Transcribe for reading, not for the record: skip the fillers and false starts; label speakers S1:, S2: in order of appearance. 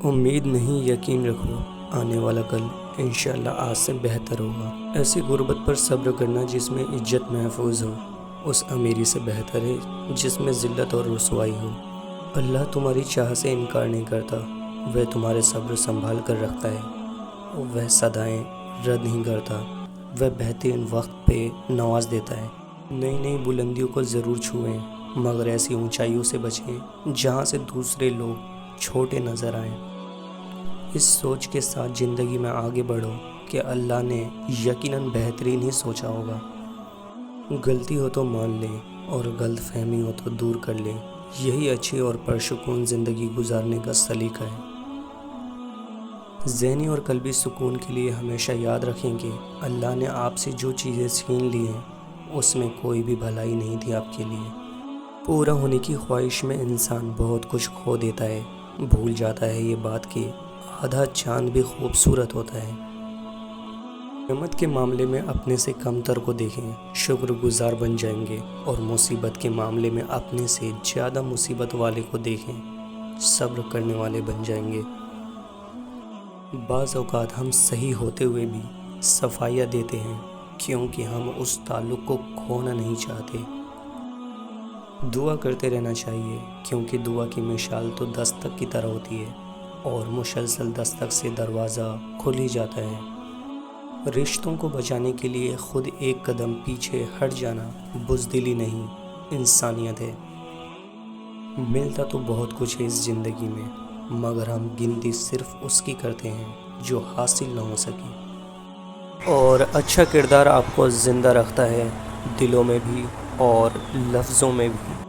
S1: امید نہیں، یقین رکھو، آنے والا کل انشاءاللہ آج سے بہتر ہوگا۔ ایسی غربت پر صبر کرنا جس میں عزت محفوظ ہو، اس امیری سے بہتر ہے جس میں ذلت اور رسوائی ہو۔ اللہ تمہاری چاہ سے انکار نہیں کرتا، وہ تمہارے صبر سنبھال کر رکھتا ہے۔ وہ صدائیں رد نہیں کرتا، وہ بہترین وقت پہ نواز دیتا ہے۔ نئی نئی بلندیوں کو ضرور چھوئیں، مگر ایسی اونچائیوں سے بچیں جہاں سے دوسرے لوگ چھوٹے نظر آئیں۔ اس سوچ کے ساتھ زندگی میں آگے بڑھو کہ اللہ نے یقیناً بہترین ہی سوچا ہوگا۔ غلطی ہو تو مان لیں اور غلط فہمی ہو تو دور کر لیں، یہی اچھی اور پرسکون زندگی گزارنے کا سلیقہ ہے۔ ذہنی اور قلبی سکون کے لیے ہمیشہ یاد رکھیں کہ اللہ نے آپ سے جو چیزیں چھین لی ہیں اس میں کوئی بھی بھلائی نہیں تھی آپ کے لیے۔ پورا ہونے کی خواہش میں انسان بہت کچھ کھو دیتا ہے، بھول جاتا ہے یہ بات کہ آدھا چاند بھی خوبصورت ہوتا ہے۔ نعمت کے معاملے میں اپنے سے کم تر کو دیکھیں، شکر گزار بن جائیں گے، اور مصیبت کے معاملے میں اپنے سے زیادہ مصیبت والے کو دیکھیں، صبر کرنے والے بن جائیں گے۔ بعض اوقات ہم صحیح ہوتے ہوئے بھی صفائیاں دیتے ہیں کیونکہ ہم اس تعلق کو کھونا نہیں چاہتے۔ دعا کرتے رہنا چاہیے کیونکہ دعا کی مشعل تو دستک کی طرح ہوتی ہے اور مسلسل دستک سے دروازہ کھل ہی جاتا ہے۔ رشتوں کو بچانے کے لیے خود ایک قدم پیچھے ہٹ جانا بزدلی نہیں، انسانیت ہے۔ ملتا تو بہت کچھ ہے اس زندگی میں، مگر ہم گنتی صرف اس کی کرتے ہیں جو حاصل نہ ہو سکی۔ اور اچھا کردار آپ کو زندہ رکھتا ہے، دلوں میں بھی اور لفظوں میں بھی۔